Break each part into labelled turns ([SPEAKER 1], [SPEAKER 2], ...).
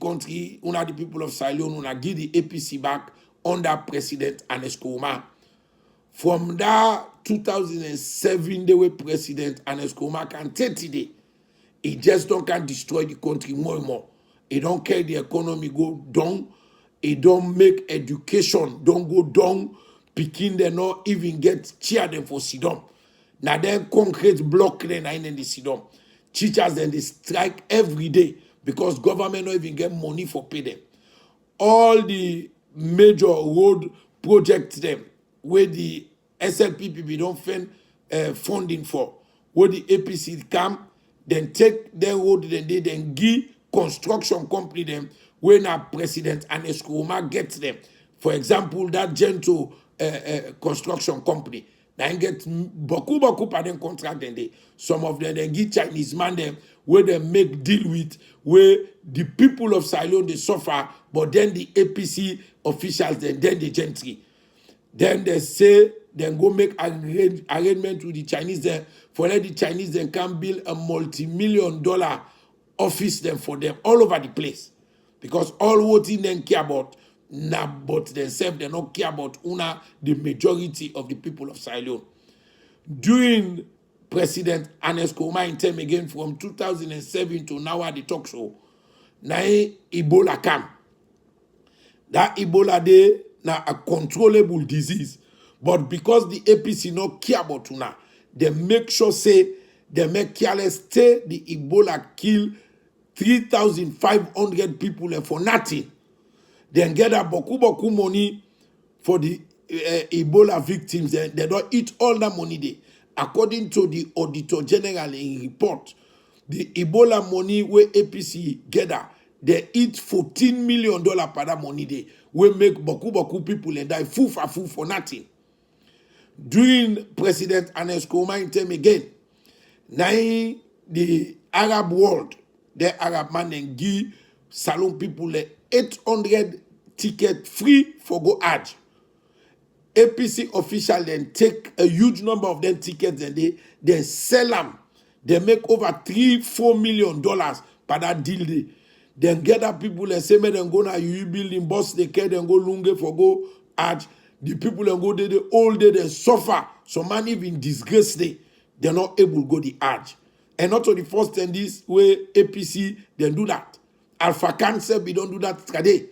[SPEAKER 1] country, una the people of Sierra Leone, una give the APC back under President Ernest Koroma. From that 2007, they were President Ernest Koroma can 30 days. He just don't can destroy the country more and more. He don't care the economy go down. He don't make education don't go down. Peking they not even get cheer them for Sidon. Now then concrete block them in the Sidon. Teachers then they strike every day because government don't even get money for pay them. All the major road projects them where the SLPPB don't find funding for, where the APC come, then take their road, then give construction company them where now President Ernest Koroma gets them. For example, that Gento construction company, now get boku per them contract then they. Some of them then give Chinese man them where they make deal with where the people of Sierra Leone they suffer, but then the APC officials then the gentry. Then they say then go make arrangement with the Chinese then for let the Chinese then can build a multi-million-dollar office then for them all over the place. Because all what in them care about now but themselves they don't care about the majority of the people of Sierra Leone. During President Ernest Koroma in term again from 2007 to now at the talk show, now Ebola come. That Ebola day now a controllable disease. But because the APC not care about una, they make sure say they make careless stay the Ebola kill 3,500 people and for nothing. Then get a boku money for the Ebola victims. They don't eat all that money there. According to the Auditor General in report, the Ebola money where APC gather, they eat $14 million per that money there. We make boku people and die full for nothing. During President Ernest Koroma in term again, now the Arab world, the Arab man and give Salon people 800 ticket free for go Hajj. APC official then take a huge number of them tickets and they then sell them. They make over $3-4 million per that deal. Then get up people and say, me then go na you building boss they care then go lunge for go Hajj. The people then go there the whole day they suffer. Some man even disgrace they. They're not able to go the Hajj. And not to the first time this way APC then do that. Alpha Cancer we don't do that today.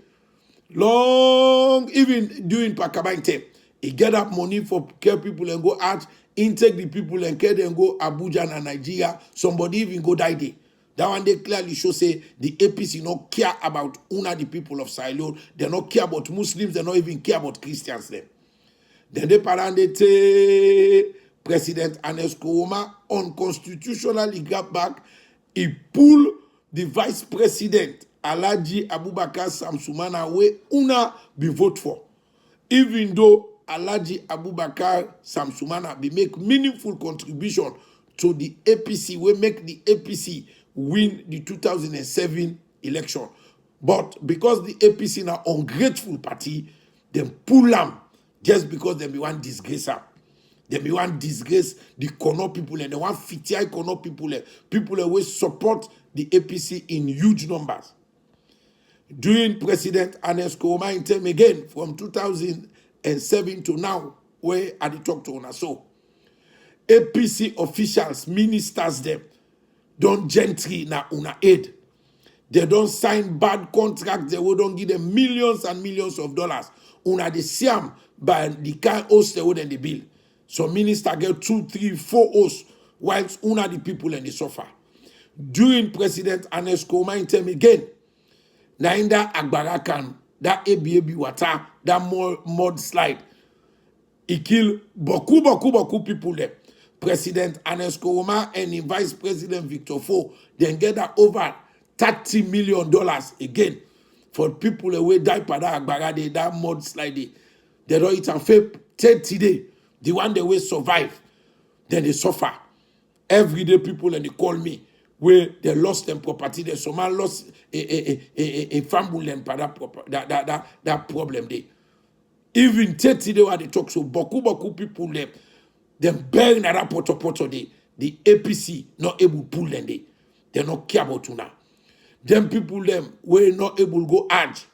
[SPEAKER 1] Long even during Pakaba time. He get up money for care people and go Hajj, intake the people and care them go Abuja and Nigeria. Somebody even go die there. That one they clearly show say the APC not care about the people of Sierra Leone. They not care about Muslims. They not even care about Christians them. Then they parandete President Ernest Koroma unconstitutionally got back. He pulled the vice president Alhaji Abubakar Samsumana way be vote for. Even though Alhaji Abubakar Samsumana be make meaningful contribution to the APC, we make the APC win the 2007 election. But because the APC now ungrateful party, they pull them just because they be want disgrace her. They be want disgrace the Kono people and they want fitiai Kono people who support the APC in huge numbers. During President Ernest Koroma in term again from 2007 to now, where I talk to una so APC officials, ministers them don't gentry na una aid. They don't sign bad contracts. They will don't give them millions and millions of dollars. Una the same by the kind host they would the bill. So minister get 2, 3, 4 hosts whilst una the people and they suffer. During President Ernest Koroma in term again, Nainda Agbarakan, that ABAB water, that mudslide, he killed boku people there. President Ernest Koroma and the Vice President Victor Fo then get that over $30 million again for people who die by that Agbarade, that mudslide. They don't eat and fail 30 days. The one they will survive, then they suffer. Every day people and they call me where they lost them property. They somehow lost a family and that problem there. Even 30 days where they talk so boku people them. Them burn that poto there. The APC not able to pull them there. They not care about you now. Them people them were not able to go Hajj.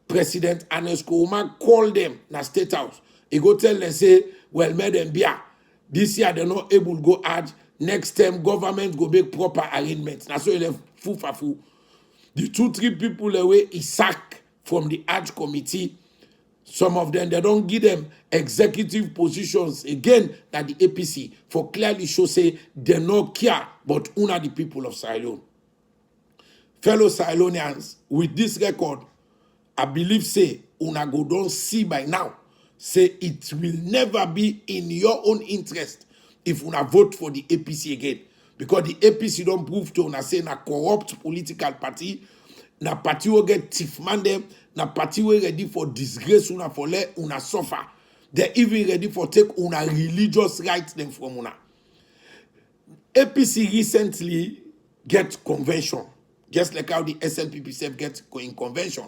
[SPEAKER 1] President Anesko Uma called them na State House. He go tell them say, well, madam Bia, this year they're not able to go Hajj. Next time government go make proper arrangements. Now so he left full for full. The 2-3 people away he sack from the Hajj committee. Some of them, they don't give them executive positions again that the APC for clearly show say they no care but una the people of Sierra Leone. Fellow Sierra Leoneans, with this record, I believe say una go don't see by now say it will never be in your own interest if una vote for the APC again. Because the APC don't prove to una say na corrupt political party, na party will get thief man them, na party will ready for disgrace una for let una suffer. They even ready for take una religious rights them from una. APC recently get convention, just like how the SLPP self get in convention.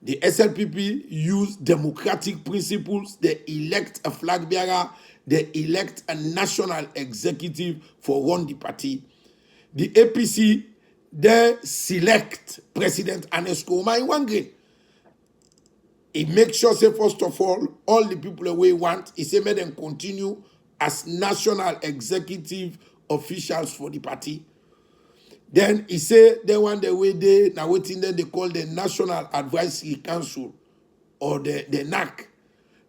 [SPEAKER 1] The SLPP use democratic principles. They elect a flag bearer. They elect a national executive for run the party. The APC, they select President Anesko Uma in one grade. He makes sure, say, first of all the people away want, he say, make them continue as national executive officials for the party. Then he say, they want the way they, now waiting then they call the National Advisory Council or the NAC.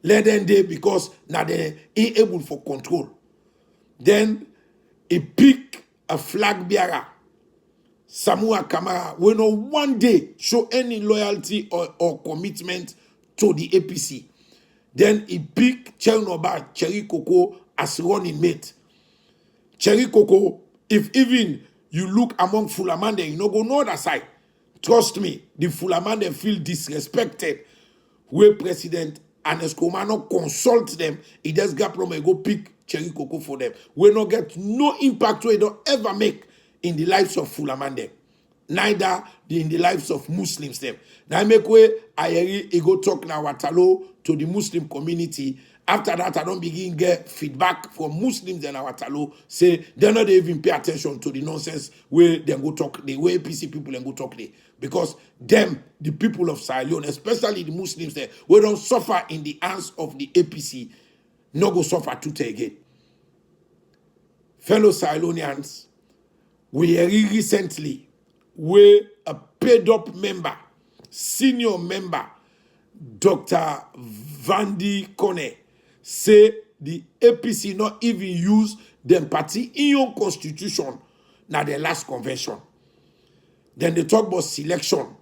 [SPEAKER 1] Let them there because now they ain't able for control. Then he pick a flag bearer, Samua Kamara, will not one day show any loyalty or commitment to the APC. Then he pick Chernobyl, Cherry Coco as running mate. Cherry Coco, if even you look among Fulamande, you know go no other side. Trust me, the Fulamande feel disrespected. Where President Anesko Uma not consult them, he just got from go pick Cherry Coco for them. We not get no impact we don't ever make in the lives of Fulamande. Neither in the lives of Muslims them. Now make way I go talk now Watalo to the Muslim community. After that, I don't begin get feedback from Muslims in our Talo, say they're not even pay attention to the nonsense where they go talk, the way APC people and go talk there. Because them, the people of Sierra Leone, especially the Muslims there, we don't suffer in the hands of the APC, no go suffer to again. Fellow Sierra Leoneans, we recently were a paid up member, senior member, Dr. Vandi Kone, say the APC not even use them party in your constitution na the last convention. Then they talk about selection.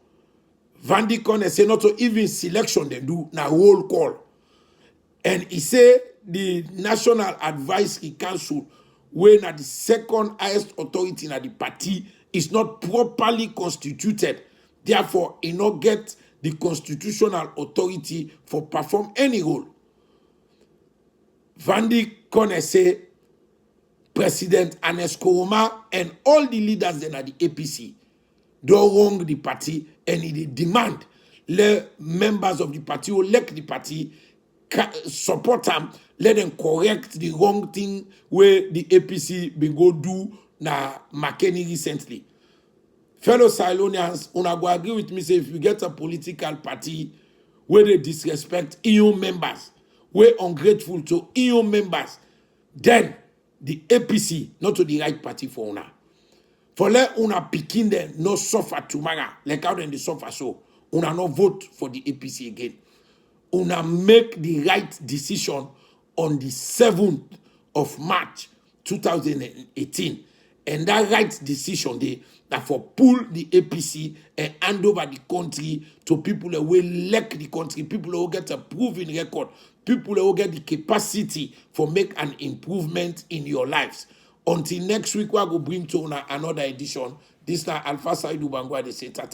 [SPEAKER 1] Vandi Kone say not to even selection they do na roll call. And he say the National Advisory Council, when at the second highest authority in the party, is not properly constituted. Therefore, he not get the constitutional authority for perform any role. Vandi Kone say President Anesko Uma and all the leaders then at the APC don't wrong the party and he demand the members of the party who elect the party support them, let them correct the wrong thing where the APC been go do na McKinney recently. Fellow Sierra Leoneans, una go agree with me say if you get a political party where they disrespect EU members, we're ungrateful to EU members, then the APC not to the right party for una. For let una picking them no suffer tomorrow, like how then they suffer so, una no vote for the APC again. Una make the right decision on the 7th of March 2018. And that right decision they that for pull the APC and hand over the country to people that will elect the country, people who get a proven record, people who get the capacity for make an improvement in your lives. Until next week, we will bring to another edition. This time Alpha Saidu Bangwa, they say tata.